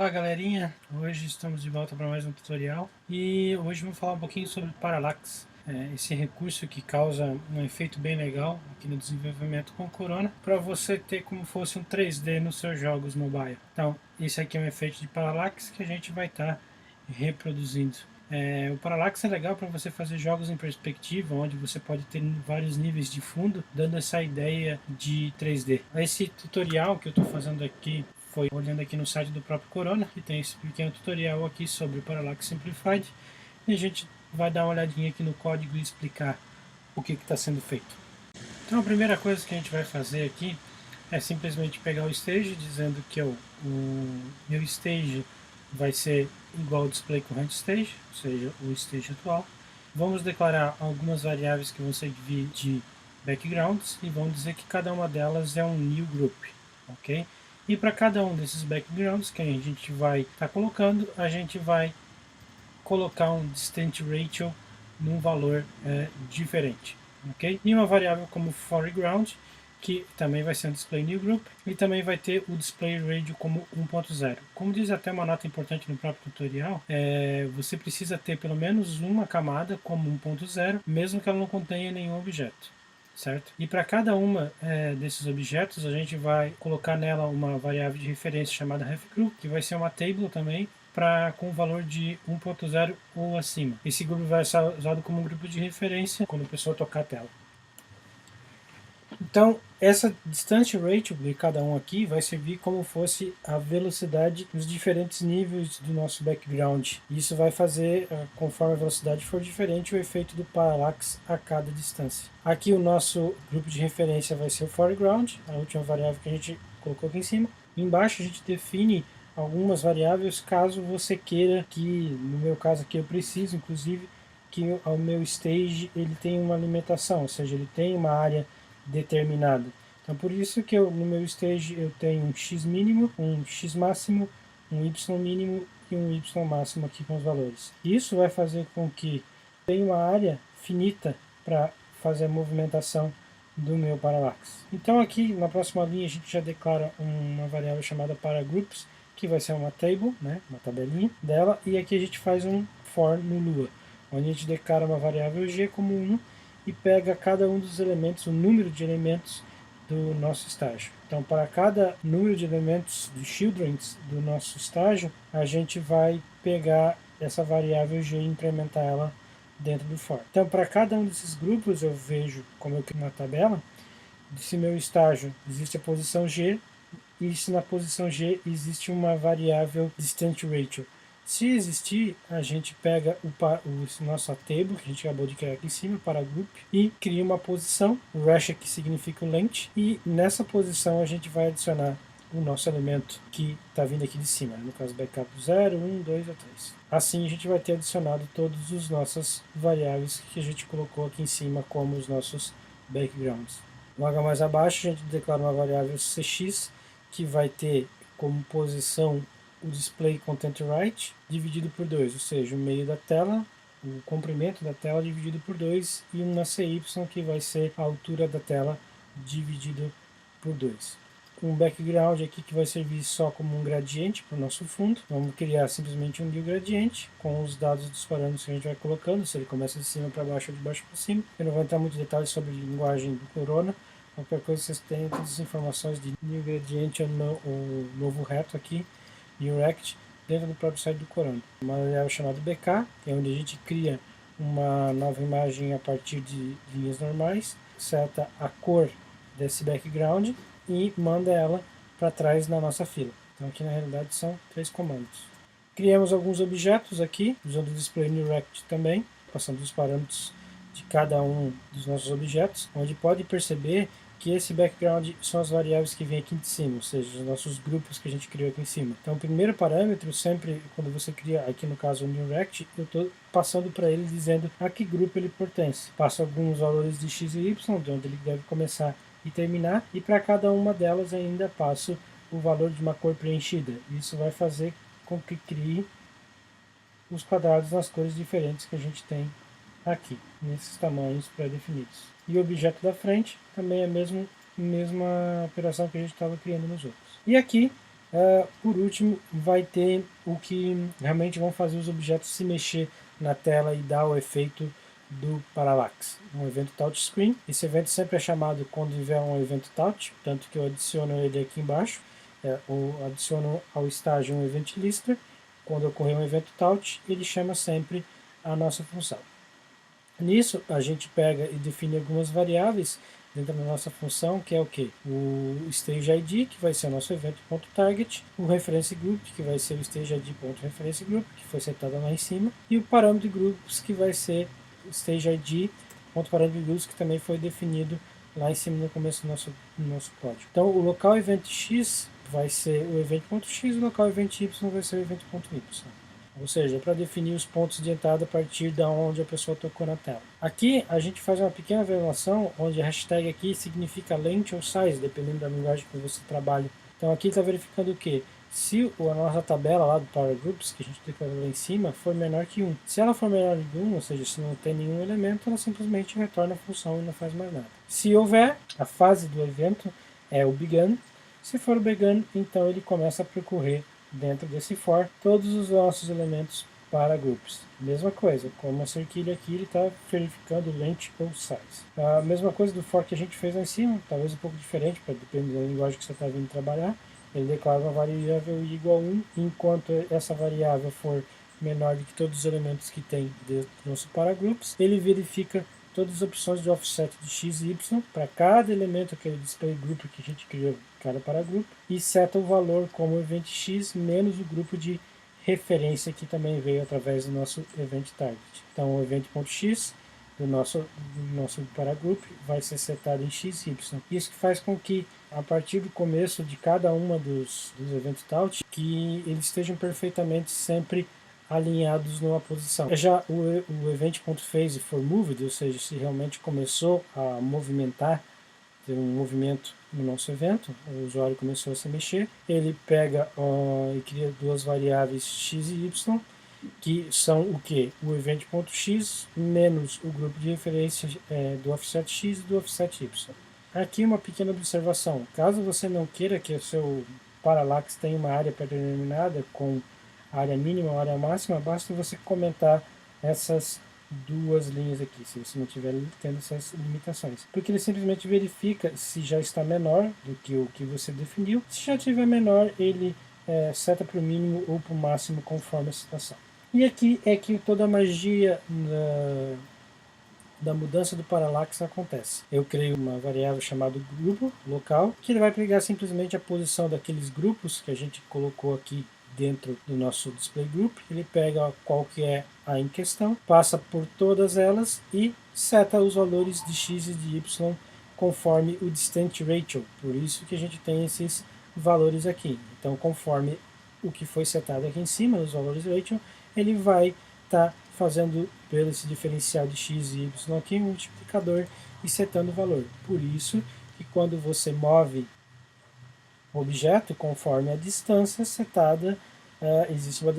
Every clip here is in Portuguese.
Olá galerinha, hoje estamos de volta para mais um tutorial e hoje vamos falar um pouquinho sobre Parallax, esse recurso que causa um efeito bem legal aqui no desenvolvimento com Corona para você ter como fosse um 3D nos seus jogos mobile. Então esse aqui é um efeito de Parallax que a gente vai estar reproduzindo. O Parallax é legal para você fazer jogos em perspectiva, onde você pode ter vários níveis de fundo, dando essa ideia de 3D. Esse tutorial que eu estou fazendo aqui foi olhando aqui no site do próprio Corona, que tem esse pequeno tutorial aqui sobre o Parallax Simplified, e a gente vai dar uma olhadinha aqui no código e explicar o que está sendo feito. Então a primeira coisa que a gente vai fazer aqui é simplesmente pegar o stage, dizendo que o meu stage vai ser igual ao display current stage, ou seja, o stage atual. Vamos declarar algumas variáveis que vão servir de backgrounds e vamos dizer que cada uma delas é um new group, ok? E para cada um desses backgrounds que a gente vai estar colocando, a gente vai colocar um distance ratio num valor diferente, ok? E uma variável como foreground, que também vai ser um display new group, e também vai ter o display radio como 1.0. Como diz até uma nota importante no próprio tutorial, você precisa ter pelo menos uma camada como 1.0, mesmo que ela não contenha nenhum objeto. Certo? E para cada uma desses objetos, a gente vai colocar nela uma variável de referência chamada refgroup, que vai ser uma table também, com o valor de 1.0 ou acima. Esse grupo vai ser usado como um grupo de referência quando a pessoa tocar a tela. Então, essa distance ratio de cada um aqui vai servir como fosse a velocidade dos diferentes níveis do nosso background. Isso vai fazer, conforme a velocidade for diferente, o efeito do parallax a cada distância. Aqui o nosso grupo de referência vai ser o foreground, a última variável que a gente colocou aqui em cima. Embaixo a gente define algumas variáveis caso você queira que, no meu caso aqui eu preciso, inclusive, que o meu stage ele tenha uma limitação, ou seja, ele tem uma área determinada. Então por isso que no meu stage eu tenho um x mínimo, um x máximo, um y mínimo e um y máximo aqui com os valores. Isso vai fazer com que tenha uma área finita para fazer a movimentação do meu parallax. Então aqui na próxima linha a gente já declara uma variável chamada paraGroups, que vai ser uma table, né, uma tabelinha dela, e aqui a gente faz um for no Lua, onde a gente declara uma variável g como 1 e pega cada um dos elementos, o número de elementos do nosso estágio. Então, para cada número de elementos de childrens do nosso estágio, a gente vai pegar essa variável g e incrementar ela dentro do for. Então, para cada um desses grupos, eu vejo, como eu crio uma tabela, se meu estágio existe a posição g, e se na posição g existe uma variável distance ratio. Se existir, a gente pega o nosso table, que a gente acabou de criar aqui em cima, para group, e cria uma posição, o rash aqui significa o length, e nessa posição a gente vai adicionar o nosso elemento que está vindo aqui de cima, no caso backup 0, 1, 2 ou 3. Assim a gente vai ter adicionado todas as nossas variáveis que a gente colocou aqui em cima como os nossos backgrounds. Logo mais abaixo a gente declara uma variável cx, que vai ter como posição o display content right dividido por 2, ou seja, o meio da tela, o comprimento da tela dividido por 2 e uma CY que vai ser a altura da tela dividido por 2. Um background aqui que vai servir só como um gradiente para o nosso fundo. Vamos criar simplesmente um new gradiente com os dados dos parâmetros que a gente vai colocando, se ele começa de cima para baixo ou de baixo para cima. Eu não vou entrar muito em detalhes sobre a linguagem do Corona. Qualquer coisa vocês têm todas as informações de new gradiente ou novo reto aqui e o rect dentro do próprio site do Corona. Uma variável chamada bk, que é onde a gente cria uma nova imagem a partir de linhas normais, seta a cor desse background e manda ela para trás na nossa fila. Então aqui na realidade são 3 comandos. Criamos alguns objetos aqui, usando o display new rect também, passando os parâmetros de cada um dos nossos objetos, onde pode perceber que esse background são as variáveis que vêm aqui de cima, ou seja, os nossos grupos que a gente criou aqui em cima. Então o primeiro parâmetro, sempre quando você cria, aqui no caso o newRect, eu estou passando para ele dizendo a que grupo ele pertence. Passo alguns valores de x e y, de onde ele deve começar e terminar, e para cada uma delas ainda passo o valor de uma cor preenchida. Isso vai fazer com que crie os quadrados nas cores diferentes que a gente tem aqui, nesses tamanhos pré-definidos. E o objeto da frente também é a mesma operação que a gente estava criando nos outros. E aqui Por último, vai ter o que realmente vão fazer os objetos se mexer na tela e dar o efeito do Parallax, um evento touchscreen. Esse evento sempre é chamado quando tiver um evento touch, tanto que eu adiciono ele aqui embaixo, ou adiciono ao estágio um event listener. Quando ocorrer um evento touch, ele chama sempre a nossa função. Nisso, a gente pega e define algumas variáveis dentro da nossa função, que é o que? O stage ID, que vai ser o nosso evento.target, o reference group, que vai ser o stage ID.reference group, que foi setado lá em cima, e o parâmetro de grupos, que vai ser o stage ID.parâmetro de grupos, que também foi definido lá em cima no começo do nosso código. Então, o local event X vai ser o evento.x, o local event Y vai ser o evento.y. Ou seja, para definir os pontos de entrada a partir da onde a pessoa tocou na tela. Aqui a gente faz uma pequena verificação, onde a hashtag aqui significa length ou size, dependendo da linguagem que você trabalha. Então aqui está verificando o que? Se a nossa tabela lá do Power Groups, que a gente declarou lá em cima, for menor que 1. Se ela for menor que 1, ou seja, se não tem nenhum elemento, ela simplesmente retorna a função e não faz mais nada. Se houver, a fase do evento é o begun. Se for o begun, então ele começa a percorrer dentro desse for todos os nossos elementos para groups. Mesma coisa, como a cerquilha aqui, ele está verificando length ou size. A mesma coisa do for que a gente fez lá em cima, talvez um pouco diferente, para depender da linguagem que você está vindo trabalhar. Ele declara uma variável igual a 1, enquanto essa variável for menor do que todos os elementos que tem dentro do nosso para groups, ele verifica todas as opções de offset de x e y para cada elemento, aquele display group que a gente criou, cada paragrupo, e seta o valor como event x menos o grupo de referência que também veio através do nosso event target. Então o event.x do nosso paragroup vai ser setado em x e y. Isso que faz com que a partir do começo de cada uma dos eventos touch, que eles estejam perfeitamente sempre alinhados numa posição. Já o event.phase for moved, ou seja, se realmente começou a movimentar, ter um movimento no nosso evento, o usuário começou a se mexer, ele pega e cria duas variáveis x e y, que são o que? O event.x menos o grupo de referência do offset x e do offset y. Aqui uma pequena observação, caso você não queira que o seu parallax tenha uma área pré-determinada com área mínima, área máxima, basta você comentar essas duas linhas aqui, se você não estiver tendo essas limitações. Porque ele simplesmente verifica se já está menor do que o que você definiu. Se já estiver menor, ele seta para o mínimo ou para o máximo conforme a situação. E aqui é que toda a magia da mudança do parallax acontece. Eu criei uma variável chamada grupo local, que ele vai pegar simplesmente a posição daqueles grupos que a gente colocou aqui dentro do nosso display group. Ele pega qual que é a em questão, passa por todas elas e seta os valores de x e de y conforme o distant ratio. Por isso que a gente tem esses valores aqui. Então, conforme o que foi setado aqui em cima, os valores ratio, ele vai estar fazendo pelo esse diferencial de x e y aqui, um multiplicador e setando o valor. Por isso que quando você move o objeto conforme a distância setada, existe uma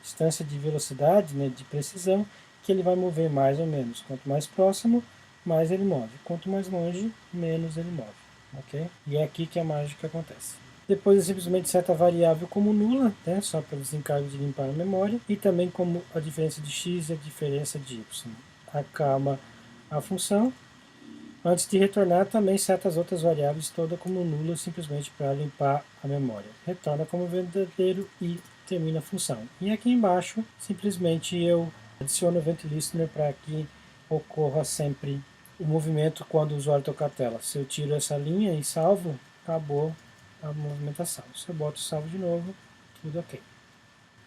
distância de velocidade, né, de precisão, que ele vai mover mais ou menos. Quanto mais próximo, mais ele move. Quanto mais longe, menos ele move. Okay? E é aqui que a mágica acontece. Depois eu simplesmente seta a variável como nula, né, só para desencargo de limpar a memória, e também como a diferença de x e a diferença de y. Acaba a função. Antes de retornar, também seta as outras variáveis todas como nula, simplesmente para limpar a memória. Retorna como verdadeiro e termina a função. E aqui embaixo, simplesmente eu adiciono o event listener para que ocorra sempre o movimento quando o usuário tocar a tela. Se eu tiro essa linha e salvo, acabou a movimentação. Se eu boto salvo de novo, tudo ok.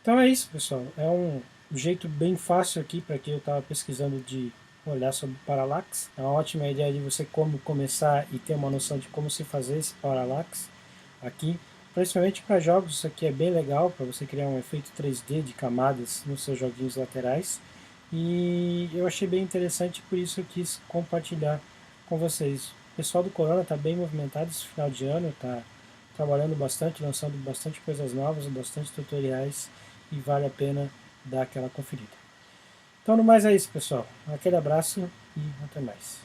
Então é isso, pessoal. É um jeito bem fácil aqui para quem eu estava pesquisando de olhar sobre parallax. É uma ótima ideia de você como começar e ter uma noção de como se fazer esse parallax aqui. Principalmente para jogos, isso aqui é bem legal para você criar um efeito 3D de camadas nos seus joguinhos laterais. E eu achei bem interessante, por isso eu quis compartilhar com vocês. O pessoal do Corona está bem movimentado esse final de ano, está trabalhando bastante, lançando bastante coisas novas, bastante tutoriais, e vale a pena dar aquela conferida. Então, no mais é isso, pessoal. Aquele abraço e até mais.